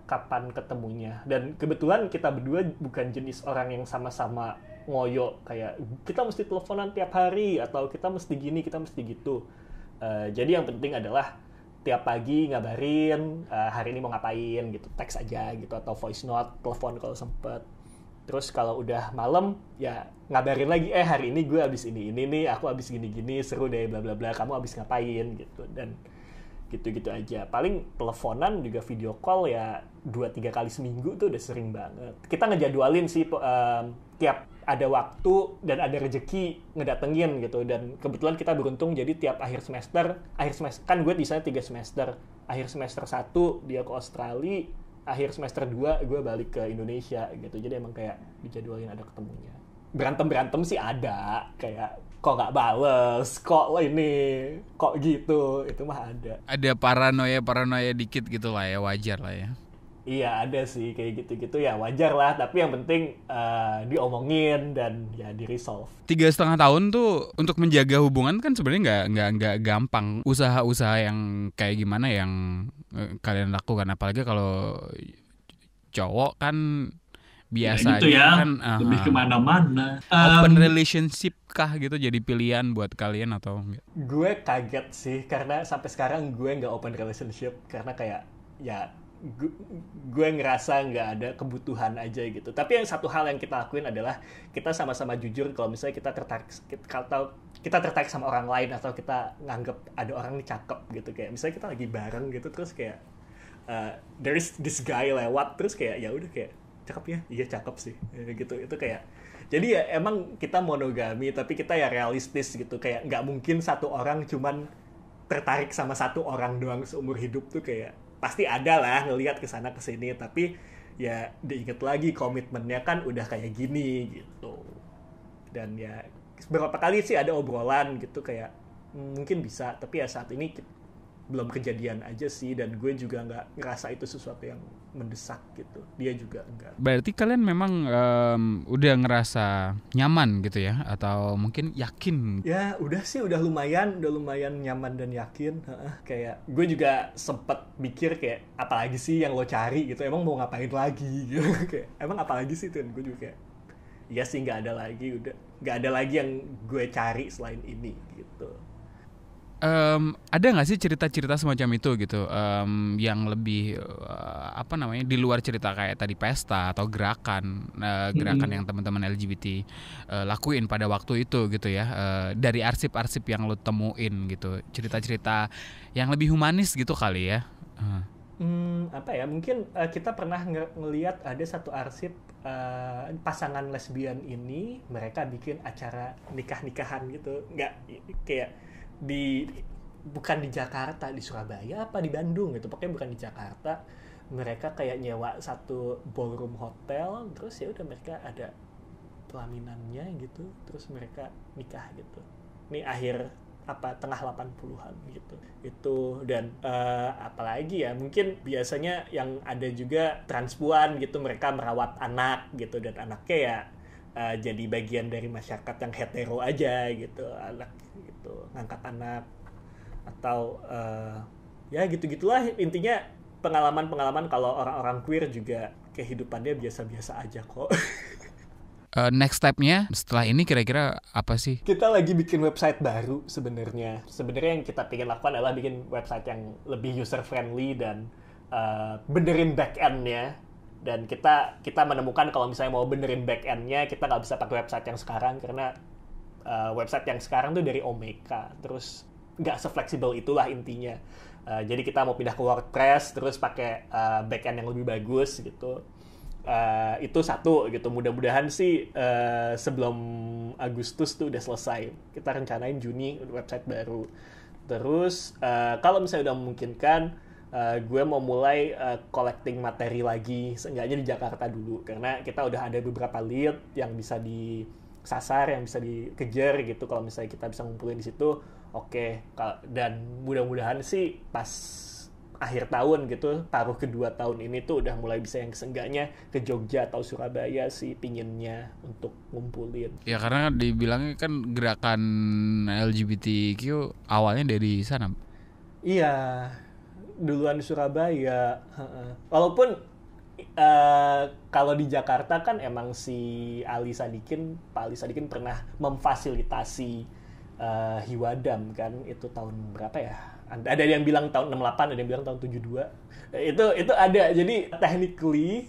kapan ketemunya, dan kebetulan kita berdua bukan jenis orang yang sama-sama ngoyo kayak kita mesti teleponan tiap hari atau kita mesti gini kita mesti gitu. Jadi yang penting adalah tiap pagi ngabarin hari ini mau ngapain gitu, teks aja gitu atau voice note, telepon kalau sempet. Terus kalau udah malam ya ngabarin lagi, hari ini gue abis ini nih, aku abis gini-gini, seru deh bla bla bla, kamu abis ngapain gitu. Dan gitu-gitu aja. Paling teleponan juga video call ya 2-3 kali seminggu tuh udah sering banget. Kita ngejadwalin sih tiap ada waktu dan ada rezeki ngedatengin gitu. Dan kebetulan kita beruntung jadi tiap akhir semester kan gue di sana 3 semester. Akhir semester 1 dia ke Australia, akhir semester 2 gue balik ke Indonesia gitu. Jadi emang kayak dijadwalin ada ketemunya. Berantem sih ada, kayak kok nggak bales, kok gitu, itu mah ada. Ada paranoia dikit gitu lah ya, wajar lah ya. Iya ada sih kayak gitu-gitu ya, wajar lah. Tapi yang penting diomongin dan ya di resolve. 3,5 tahun tuh untuk menjaga hubungan kan sebenarnya nggak gampang. Usaha-usaha yang kayak gimana yang kalian lakukan, apalagi kalau cowok kan biasanya gitu ya, kan lebih kemana-mana. Open relationship kah gitu jadi pilihan buat kalian atau enggak? Gue kaget sih karena sampai sekarang gue nggak open relationship karena kayak ya gue ngerasa nggak ada kebutuhan aja gitu. Tapi yang satu hal yang kita lakuin adalah kita sama-sama jujur kalau misalnya kita tertarik sama orang lain atau kita nganggep ada orang ini cakep gitu. Kayak misalnya kita lagi bareng gitu terus kayak there is this guy lewat terus kayak ya udah kayak cakep ya, iya cakep sih gitu. Itu kayak jadi ya emang kita monogami tapi kita ya realistis gitu, kayak nggak mungkin satu orang cuman tertarik sama satu orang doang seumur hidup tuh, kayak pasti ada lah ngelihat kesana kesini, tapi ya diinget lagi komitmennya kan udah kayak gini gitu. Dan ya beberapa kali sih ada obrolan gitu kayak mungkin bisa, tapi ya saat ini belum kejadian aja sih, dan gue juga nggak ngerasa itu sesuatu yang mendesak gitu, dia juga enggak. Berarti kalian memang udah ngerasa nyaman gitu ya, atau mungkin yakin? Ya udah lumayan nyaman dan yakin. Kayak gue juga sempet mikir kayak apalagi sih yang lo cari gitu, emang mau ngapain lagi gitu. Kayak emang apalagi sih tuh, gue juga kayak iya sih nggak ada lagi yang gue cari selain ini gitu. Ada nggak sih cerita-cerita semacam itu gitu, yang lebih di luar cerita kayak tadi pesta atau gerakan yang teman-teman LGBT lakuin pada waktu itu gitu ya, dari arsip-arsip yang lo temuin gitu, cerita-cerita yang lebih humanis gitu kali ya. Mungkin kita pernah ngelihat ada satu arsip pasangan lesbian ini, mereka bikin acara nikah-nikahan gitu, nggak kayak bukan di Jakarta, di Surabaya apa di Bandung gitu, pokoknya bukan di Jakarta. Mereka kayak nyewa satu ballroom hotel, terus ya udah mereka ada pelaminannya gitu, terus mereka nikah gitu. Ini tengah 80-an gitu. Itu dan apalagi ya, mungkin biasanya yang ada juga transpuan gitu, mereka merawat anak gitu, dan anaknya ya jadi bagian dari masyarakat yang hetero aja gitu, anak gitu, ngangkat anak atau ya gitu-gitulah intinya. Pengalaman kalau orang-orang queer juga kehidupannya biasa-biasa aja kok. Next step-nya setelah ini kira-kira apa sih? Kita lagi bikin website baru sebenarnya yang kita pengen lakukan adalah bikin website yang lebih user friendly dan benerin back end-nya. Dan kita menemukan kalau misalnya mau benerin back end-nya, kita nggak bisa pakai website yang sekarang karena website yang sekarang tuh dari Omeka, terus nggak se-fleksibel itulah intinya. Jadi kita mau pindah ke WordPress, terus pakai back end yang lebih bagus gitu. Itu satu gitu. Mudah-mudahan sih sebelum Agustus tuh udah selesai. Kita rencanain Juni website baru. Terus kalau misalnya udah memungkinkan, gue mau mulai collecting materi lagi, seenggaknya di Jakarta dulu, karena kita udah ada beberapa lead yang bisa disasar, yang bisa dikejar gitu. Kalau misalnya kita bisa ngumpulin di situ, oke. Dan mudah-mudahan sih pas akhir tahun gitu, paruh kedua tahun ini tuh udah mulai bisa yang seenggaknya ke Jogja atau Surabaya sih pinginnya untuk ngumpulin. Ya karena dibilangnya kan gerakan LGBTQ awalnya dari sana. Iya, duluan di Surabaya. Walaupun kalau di Jakarta kan emang si Pak Ali Sadikin pernah memfasilitasi Hiwadam kan, itu tahun berapa ya? Ada yang bilang tahun 68, ada yang bilang tahun 72. Itu ada. Jadi technically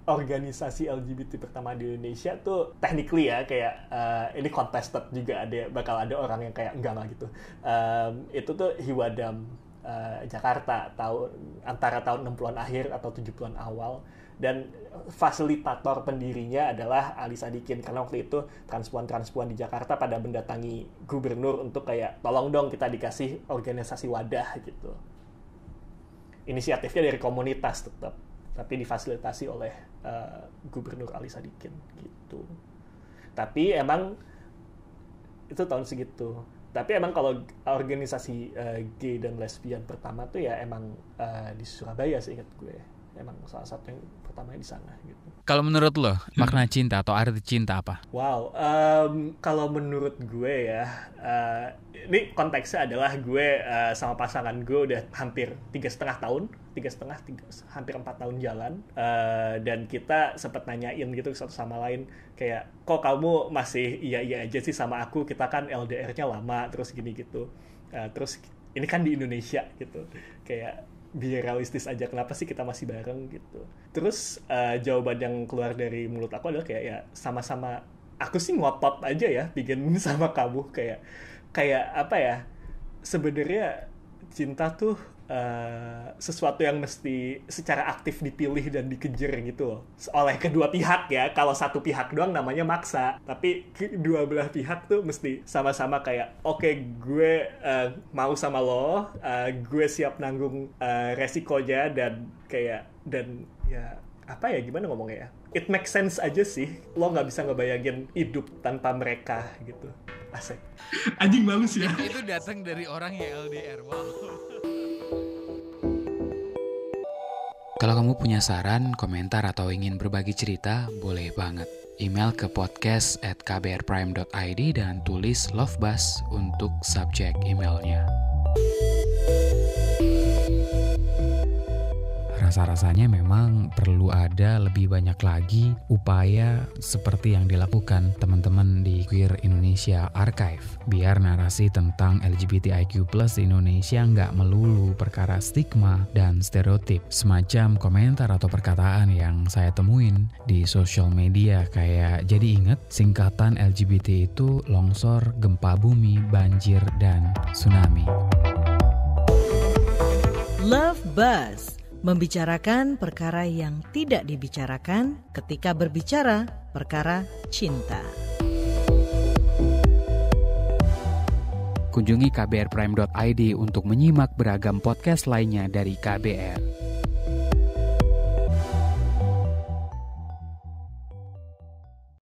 organisasi LGBT pertama di Indonesia tuh technically ya kayak ini contested juga, bakal ada orang yang kayak enggak gitu. Itu tuh Hiwadam Jakarta antara tahun 60-an akhir atau 70-an awal. Dan fasilitator pendirinya adalah Ali Sadikin, karena waktu itu transpuan di Jakarta pada mendatangi gubernur untuk kayak tolong dong kita dikasih organisasi wadah gitu. Inisiatifnya dari komunitas tetap, tapi difasilitasi oleh gubernur Ali Sadikin gitu. Tapi emang itu tahun segitu. Tapi emang kalau organisasi gay dan lesbian pertama tuh ya emang di Surabaya seingat gue. Emang salah satu yang pertamanya di sana gitu. Kalau menurut lo, makna cinta atau arti cinta apa? Wow, kalau menurut gue ya, ini konteksnya adalah gue sama pasangan gue udah hampir 3,5 tahun, hampir 4 tahun jalan, dan kita sempat nanyain gitu satu sama lain, kayak kok kamu masih iya aja sih sama aku, kita kan LDR-nya lama, terus gini gitu, terus ini kan di Indonesia gitu, kayak biar realistis aja, kenapa sih kita masih bareng gitu. Terus jawaban yang keluar dari mulut aku adalah kayak ya sama-sama aku sih ngotot aja ya bikin sama kamu, kayak apa ya, sebenarnya cinta tuh sesuatu yang mesti secara aktif dipilih dan dikejar gitu loh oleh kedua pihak ya. Kalau satu pihak doang namanya maksa, tapi kedua belah pihak tuh mesti sama-sama kayak oke, gue mau sama lo, gue siap nanggung resikonya, dan ya apa ya, gimana ngomongnya ya, it makes sense aja sih. Lo nggak bisa ngebayangin hidup tanpa mereka gitu. Asik. Anjing bagus ya. Itu datang dari orang yang LDR. Wow. Kalau kamu punya saran, komentar, atau ingin berbagi cerita, boleh banget. Email ke podcast@kbrprime.id dan tulis Love Buzz untuk subjek emailnya. Rasa-rasanya memang perlu ada lebih banyak lagi upaya seperti yang dilakukan teman-teman di Queer Indonesia Archive, biar narasi tentang LGBTIQ+ di Indonesia nggak melulu perkara stigma dan stereotip, semacam komentar atau perkataan yang saya temuin di sosial media kayak jadi inget singkatan LGBT itu longsor, gempa bumi, banjir, dan tsunami. Love Buzz, membicarakan perkara yang tidak dibicarakan ketika berbicara perkara cinta. Kunjungi kbrprime.id untuk menyimak beragam podcast lainnya dari KBR.